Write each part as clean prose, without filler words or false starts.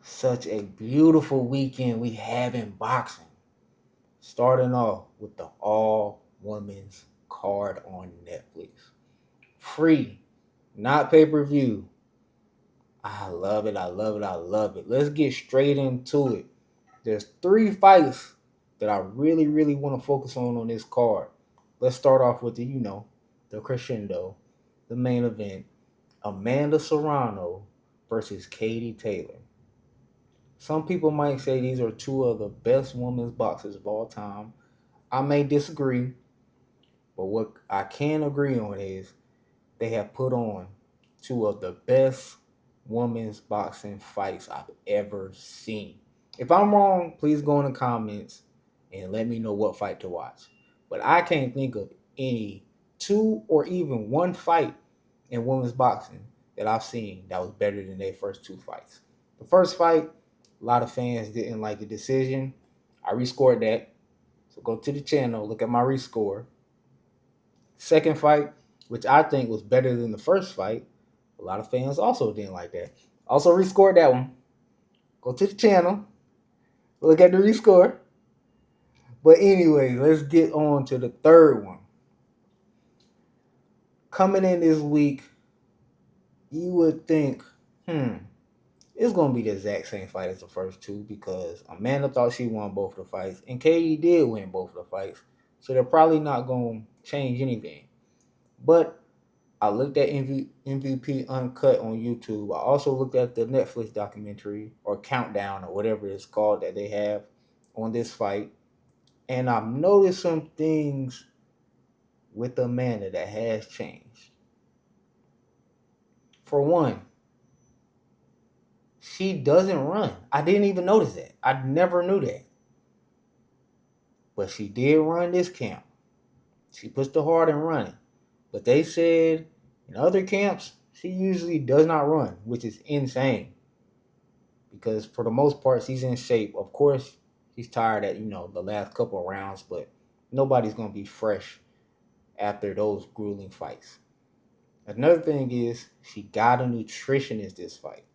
Such a beautiful weekend we have in boxing. Starting off with the all women's card on Netflix. Free, not pay per view. I love it. I love it. I love it. Let's get straight into it. There's three fights that I really want to focus on this card. Let's start off with the crescendo, the main event. Amanda Serrano versus Katie Taylor. Some people might say these are two of the best women's boxers of all time. I may disagree, but what I can agree on is they have put on two of the best women's boxing fights I've ever seen. If I'm wrong, please go in the comments and let me know what fight to watch. But I can't think of any two or even one fight in women's boxing that I've seen that was better than their first two fights. The first fight, a lot of fans didn't like the decision. I rescored that. So go to the channel, look at my rescore. Second fight, which I think was better than the first fight, a lot of fans also didn't like that. Also rescored that one. Go to the channel, look at the rescore. But anyway, let's get on to the third one. Coming in this week, you would think, it's going to be the exact same fight as the first two because Amanda thought she won both the fights and Katie did win both of the fights. So they're probably not going to change anything. But I looked at MVP Uncut on YouTube. I also looked at the Netflix documentary or Countdown or whatever it's called that they have on this fight. And I've noticed some things with Amanda that has changed. For one, she doesn't run. I didn't even notice that. I never knew that. But she did run this camp. She puts the heart in running. But they said in other camps, she usually does not run, which is insane. Because for the most part, she's in shape. Of course, she's tired at, the last couple of rounds, but nobody's going to be fresh after those grueling fights. Another thing is she got a nutritionist this fight.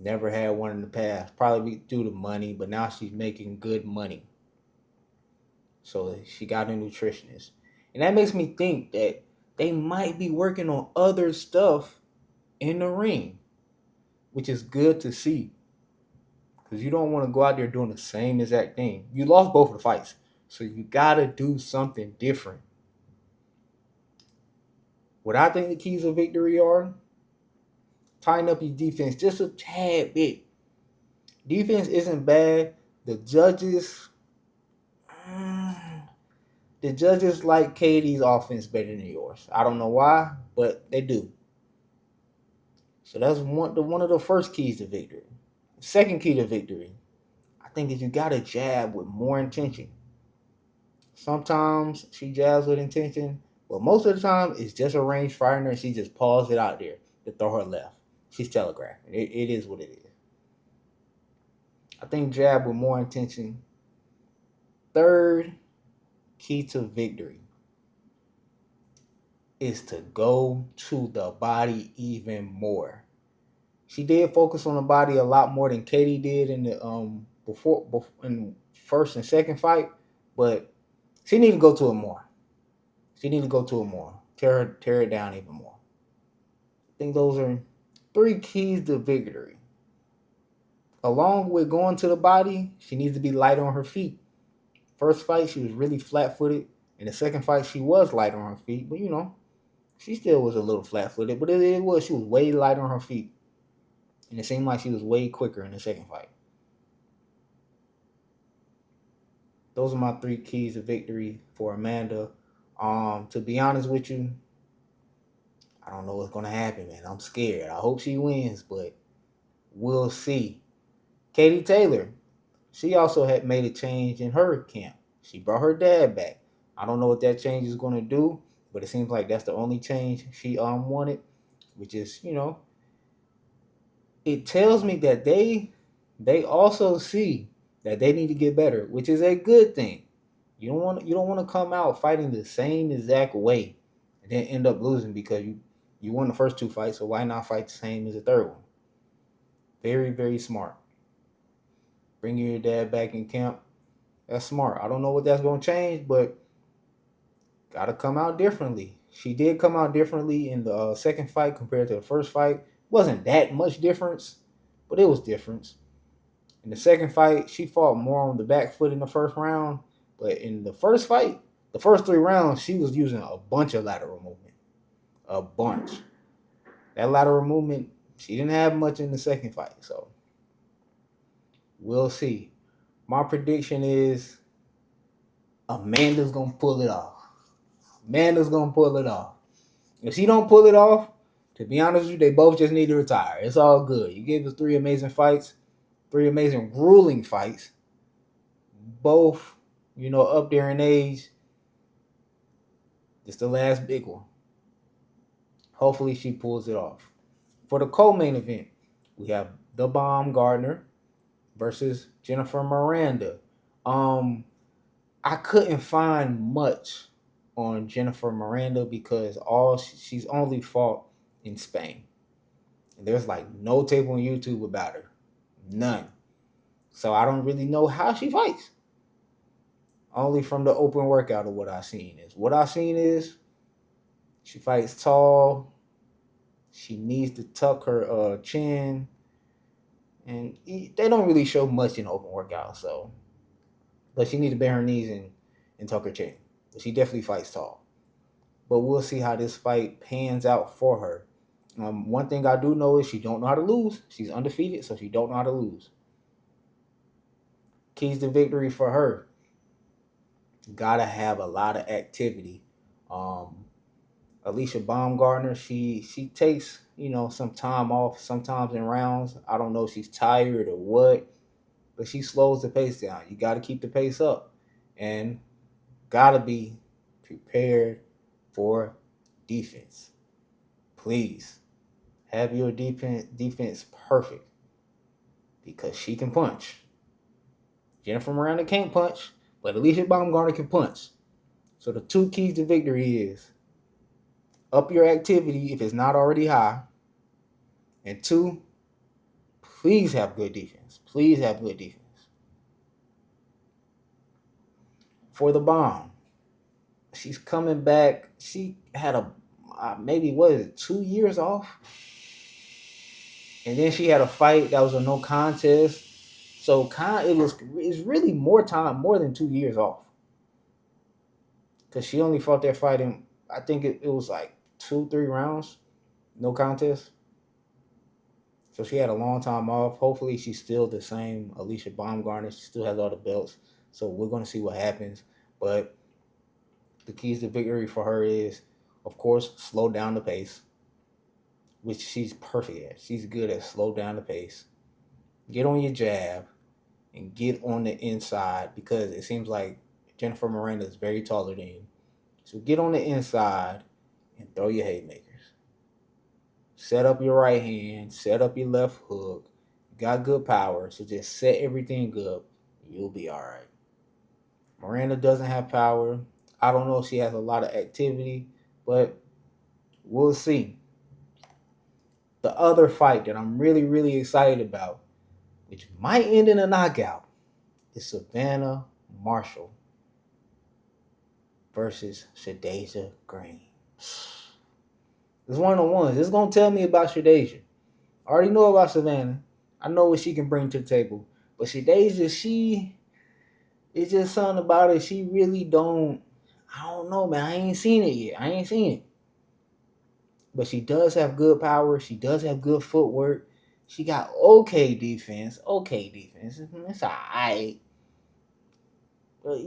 Never had one in the past. Probably due to money, but now she's making good money. So she got a nutritionist. And that makes me think that they might be working on other stuff in the ring, which is good to see. Because you don't want to go out there doing the same exact thing. You lost both of the fights. So you got to do something different. What I think the keys of victory are, tying up your defense just a tad bit. Defense isn't bad. The judges, like Katie's offense better than yours. I don't know why, but they do. So that's one of the first keys to victory. Second key to victory, I think, is you got to jab with more intention. Sometimes she jabs with intention, but most of the time it's just a range fighter and she just paws it out there to throw her left. She's telegraphing. It is what it is. I think jab with more intention. Third key to victory is to go to the body even more. She did focus on the body a lot more than Katie did in the before in first and second fight, but she need to go to it more. Tear it down even more. I think those are three keys to victory. Along with going to the body, she needs to be light on her feet. First fight, she was really flat-footed. In the second fight, she was light on her feet, but she still was a little flat-footed. But she was way light on her feet, and it seemed like she was way quicker in the second fight. Those are my three keys to victory for Amanda. To be honest with you, I don't know what's gonna happen, man. I'm scared. I hope she wins, but we'll see. Katie Taylor, she also had made a change in her camp. She brought her dad back. I don't know what that change is gonna do, but it seems like that's the only change she wanted, which is, it tells me that they also see that they need to get better, which is a good thing. You don't want to come out fighting the same exact way and then end up losing because you won the first two fights, so why not fight the same as the third one? Very, very smart. Bringing your dad back in camp, that's smart. I don't know what that's going to change, but got to come out differently. She did come out differently in the second fight compared to the first fight. Wasn't that much difference, but it was difference. In the second fight, she fought more on the back foot in the first round, but in the first fight, the first 3 rounds, she was using a bunch of lateral movement. A bunch. That lateral movement, she didn't have much in the second fight, so we'll see. My prediction is Amanda's gonna pull it off. Amanda's gonna pull it off. If she don't pull it off, to be honest with you, they both just need to retire. It's all good. You gave us 3 amazing fights, 3 amazing grueling fights. Both, up there in age. It's the last big one. Hopefully she pulls it off. For the co-main event, we have the Bomb Gardner versus Jennifer Miranda. I couldn't find much on Jennifer Miranda because she's only fought in Spain. And there's like no tape on YouTube about her. None. So I don't really know how she fights. Only from the open workout of what I've seen is. What I've seen is she fights tall. She needs to tuck her chin. And they don't really show much in the open workout, so. But she needs to bend her knees and tuck her chin. But she definitely fights tall. But we'll see how this fight pans out for her. One thing I do know is she don't know how to lose. She's undefeated, so she don't know how to lose. Keys to victory for her. Gotta have a lot of activity. Alicia Baumgartner, she takes, some time off sometimes in rounds. I don't know if she's tired or what, but she slows the pace down. You got to keep the pace up and got to be prepared for defense. Please have your defense perfect because she can punch. Jennifer Miranda can't punch, but Alicia Baumgartner can punch. So the 2 keys to victory is up your activity if it's not already high. And 2, please have good defense. Please have good defense. For the Bomb, she's coming back. She had maybe 2 years off? And then she had a fight that was a no contest. So it's really more than 2 years off. Because she only fought that fight in, I think it was like 2-3 rounds, no contest. So she had a long time off. Hopefully she's still the same Alicia Baumgartner. She still has all the belts. So we're going to see what happens. But the keys to victory for her is, of course, slow down the pace, which she's perfect at. She's good at slow down the pace. Get on your jab and get on the inside because it seems like Jennifer Miranda is very taller than you. So get on the inside and throw your haymakers. Set up your right hand, set up your left hook. You got good power, so just set everything up. You'll be all right. Miranda doesn't have power. I don't know if she has a lot of activity, but we'll see. The other fight that I'm really, really excited about, which might end in a knockout, is Savannah Marshall versus Shadasia Green. It's one of the ones. It's going to tell me about Shadasia. I already know about Savannah. I know what she can bring to the table. But Shadasia, it's just something about it. She really don't, I don't know, man. I ain't seen it yet. I ain't seen it. But she does have good power. She does have good footwork. She got okay defense. It's all right. But,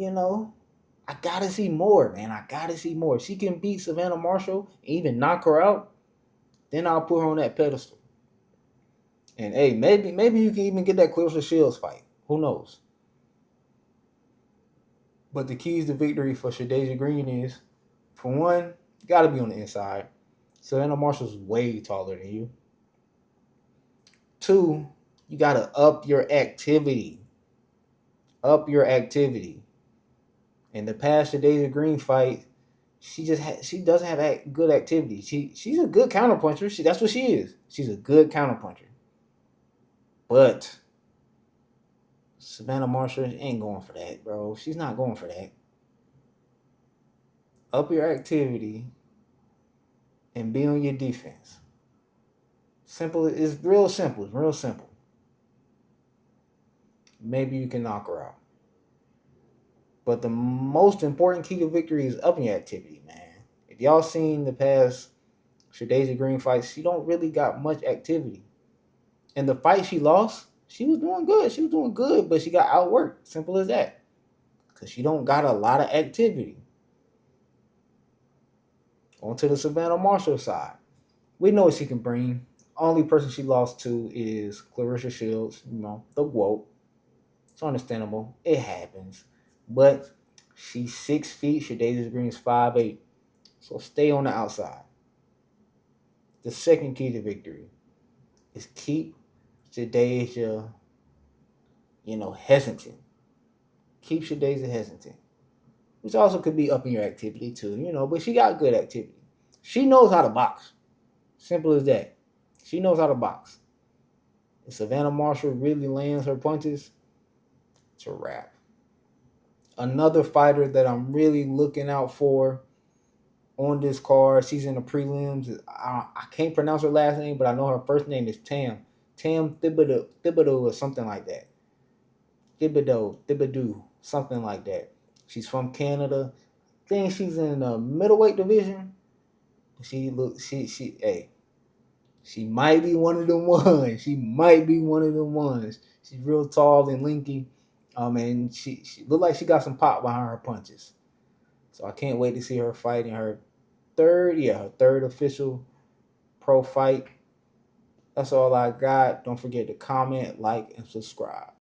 I got to see more, man. I got to see more. If she can beat Savannah Marshall and even knock her out, then I'll put her on that pedestal. And, hey, maybe you can even get that Clarissa Shields fight. Who knows? But the keys to victory for Shadasia Green is, for one, you got to be on the inside. Savannah Marshall's way taller than you. 2, you got to up your activity. Up your activity. In the past Shadasia Green fight, she doesn't have good activity. She's a good counterpuncher. That's what she is. She's a good counterpuncher. But Savannah Marshall ain't going for that, bro. She's not going for that. Up your activity and be on your defense. Simple. It's real simple. It's real simple. Maybe you can knock her out. But the most important key to victory is upping your activity, man. If y'all seen the past Shadasia Green fights, she don't really got much activity. And the fight she lost, she was doing good. She was doing good, but she got outworked. Simple as that. Because she don't got a lot of activity. On to the Savannah Marshall side. We know what she can bring. Only person she lost to is Clarissa Shields, the GWOAT. It's understandable. It happens. But she's 6 feet. Shadasia Green's 5'8". So stay on the outside. The second key to victory is keep Shadasia, hesitant. Keep Shadasia hesitant. Which also could be upping your activity too, but she got good activity. She knows how to box. Simple as that. She knows how to box. If Savannah Marshall really lands her punches, it's a wrap. Another fighter that I'm really looking out for on this card, she's in the prelims. I can't pronounce her last name, but I know her first name is Tam. Tam Thibodeau or something like that. Thibodeau, something like that. She's from Canada. I think she's in the middleweight division. She might be one of them ones. She might be one of them ones. She's real tall and lanky. And she looked like she got some pop behind her punches. So I can't wait to see her fight in her third official pro fight. That's all I got. Don't forget to comment, like, and subscribe.